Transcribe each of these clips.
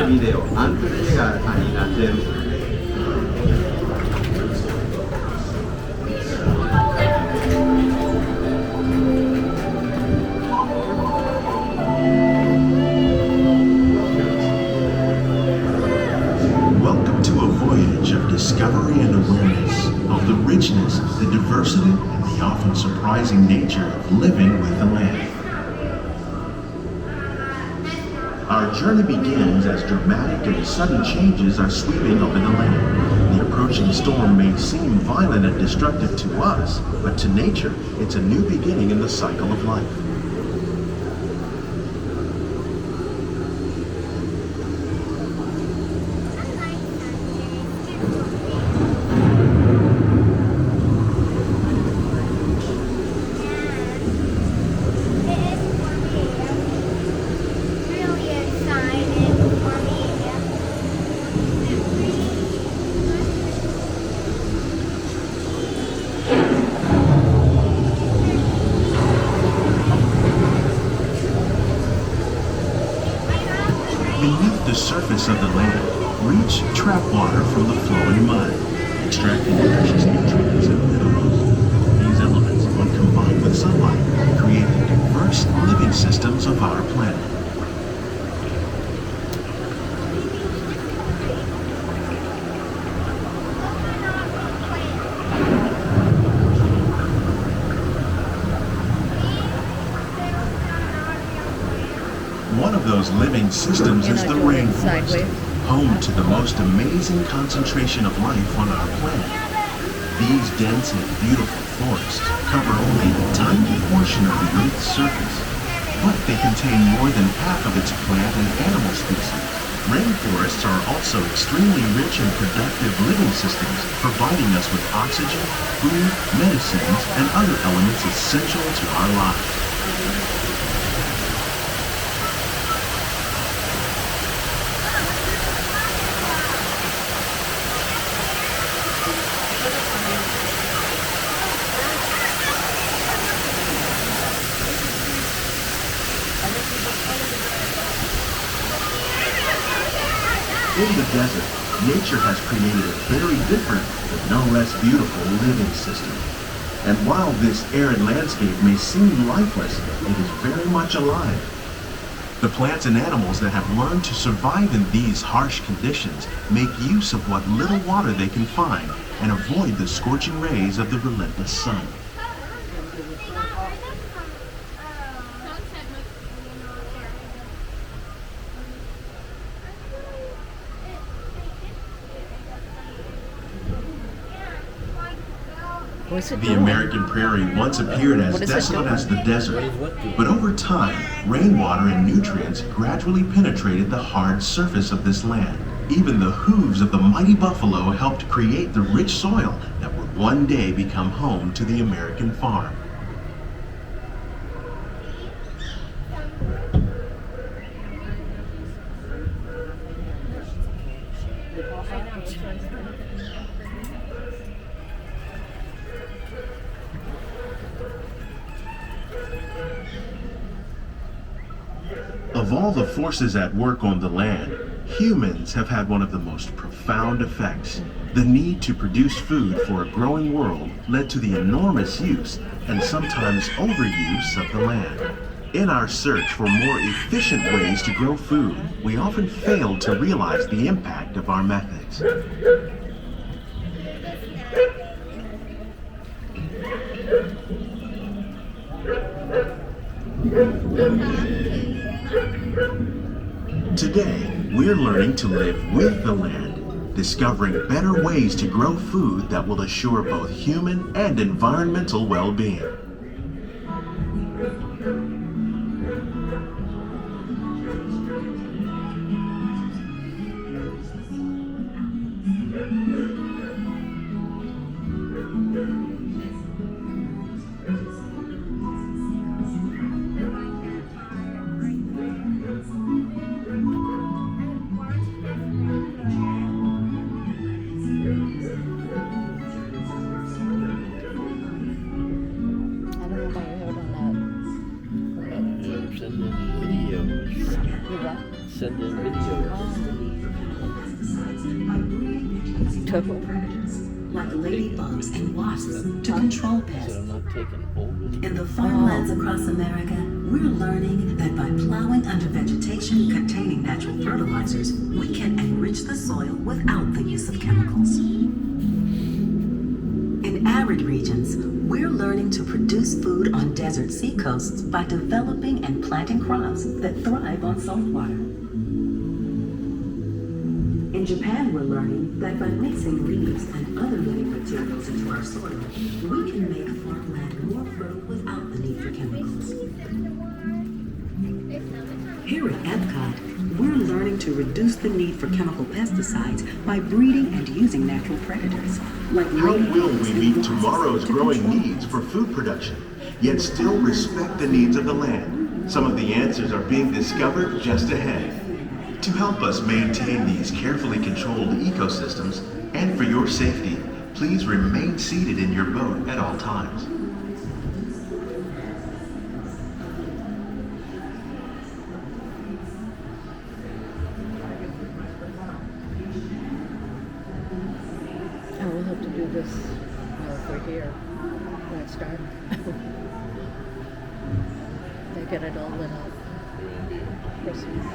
ビデオアントレ映画になってる。Welcome to a voyage of discovery and awareness of the richness, the diversity, and the often surprising nature of living with the land. Our journey begins as dramatic and sudden changes are sweeping over the land. The approaching storm may seem violent and destructive to us, but to nature, it's a new beginning in the cycle of life. Beneath the surface of the land, reach trap water from the flowing mud, extracting precious nutrients and minerals. These elements, when combined with sunlight, create the diverse living systems of our planet. One of those living systems is the rainforest, home to the most amazing concentration of life on our planet. These dense and beautiful forests cover only a tiny portion of the Earth's surface, but they contain more than half of its plant and animal species. Rainforests are also extremely rich and productive living systems, providing us with oxygen, food, medicines, and other elements essential to our lives. In the desert, nature has created a very different, but no less beautiful living system. And while this arid landscape may seem lifeless, it is very much alive. The plants and animals that have learned to survive in these harsh conditions make use of what little water they can find and avoid the scorching rays of the relentless sun. The American prairie once appeared as desolate as the desert, but over time, rainwater and nutrients gradually penetrated the hard surface of this land. Even the hooves of the mighty buffalo helped create the rich soil that would one day become home to the American farm. Of all the forces at work on the land, humans have had one of the most profound effects. The need to produce food for a growing world led to the enormous use and sometimes overuse of the land. In our search for more efficient ways to grow food, we often fail to realize the impact of our methods. Today, we're learning to live with the land, discovering better ways to grow food that will assure both human and environmental well-being. natural predators like ladybugs and wasps to control pests. In the farmlands across America, we're learning that by plowing under vegetation containing natural fertilizers, we can enrich the soil without the use of chemicals. In arid regions, we're learning to produce food on desert seacoasts by developing and planting crops that thrive on salt water. In Japan, we're learning that by mixing leaves and other living materials into our soil, we can make farmland more fertile without the need for chemicals. Here at Epcot, we're learning to reduce the need for chemical pesticides by breeding and using natural predators, like How will ladybugs we and meet wasps tomorrow's to growing control needs for food production, yet still respect the needs of the land? Some of the answers are being discovered just ahead. To help us maintain these carefully controlled ecosystems, and for your safety, please remain seated in your boat at all times. Oh, we'll have to do this over here when it's dark. They get it all lit up. Christmas.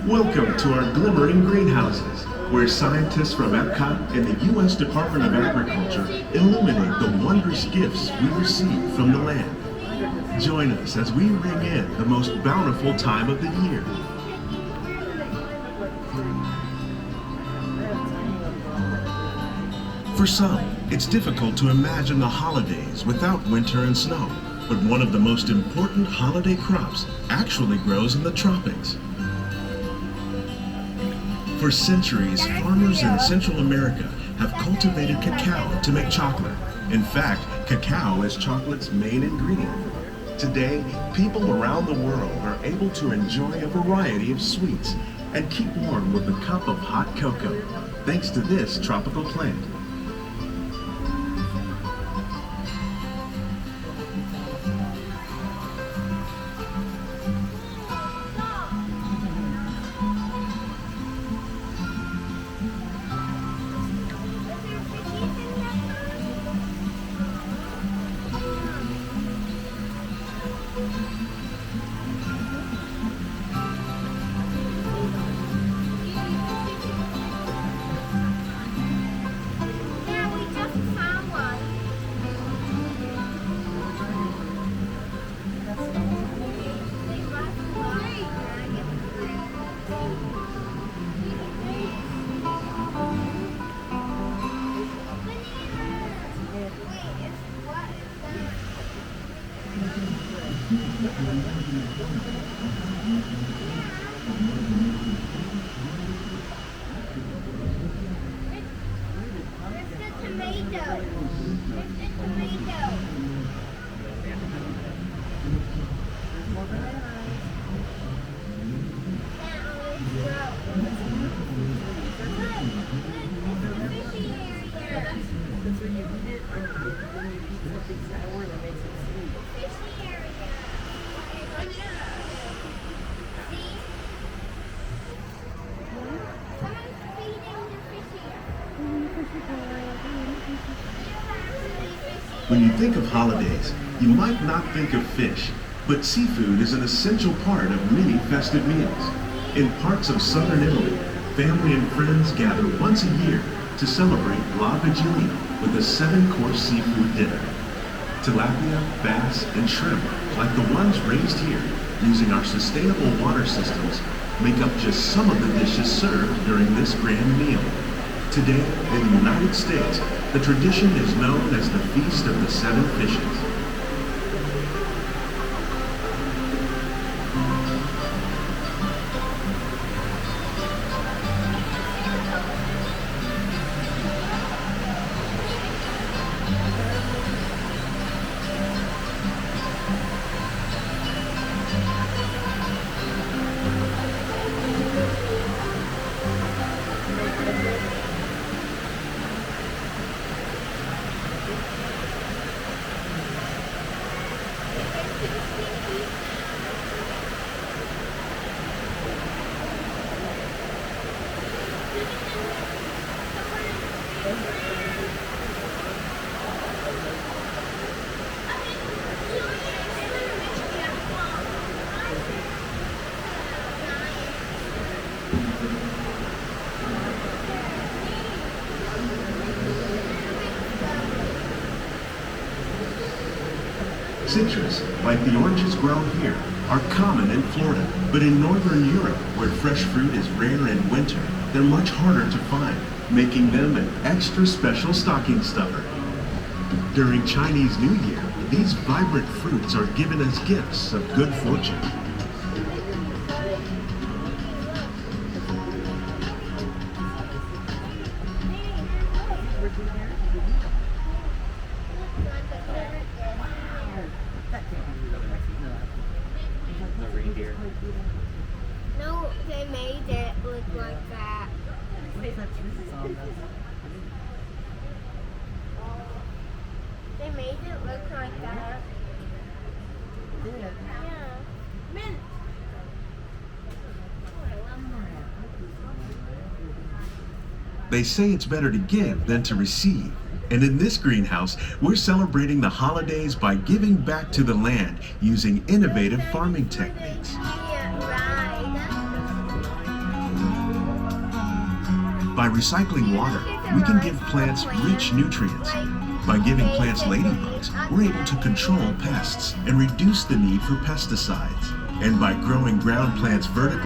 Welcome to our glimmering greenhouses, where scientists from Epcot and the U.S. Department of Agriculture illuminate the wondrous gifts we receive from the land. Join us as we ring in the most bountiful time of the year. For some, it's difficult to imagine the holidays without winter and snow, but one of the most important holiday crops actually grows in the tropics. For centuries, farmers in Central America have cultivated cacao to make chocolate. In fact, cacao is chocolate's main ingredient. Today, people around the world are able to enjoy a variety of sweets and keep warm with a cup of hot cocoa, thanks to this tropical plant. Yeah, we just found one. They must It's the tomato. It's the tomato. When you think of holidays, you might not think of fish, but seafood is an essential part of many festive meals. In parts of southern Italy, family and friends gather once a year to celebrate La Vigilia with a 7-course seafood dinner. Tilapia, bass, and shrimp, like the ones raised here using our sustainable water systems, make up just some of the dishes served during this grand meal. Today, in the United States, the tradition is known as the Feast of the Seven Fishes. citrus, like the oranges grown here, are common in Florida, but in northern Europe, where fresh fruit is rare in winter, they're much harder to find, making them an extra special stocking stuffer. During Chinese New Year, these vibrant fruits are given as gifts of good fortune. No, they made it look like that. They made it look like that. Yeah. Mint. They say it's better to give than to receive. And in this greenhouse, we're celebrating the holidays by giving back to the land using innovative farming techniques. By recycling water, we can give plants rich nutrients. By giving plants ladybugs, we're able to control pests and reduce the need for pesticides. And by growing ground plants vertically,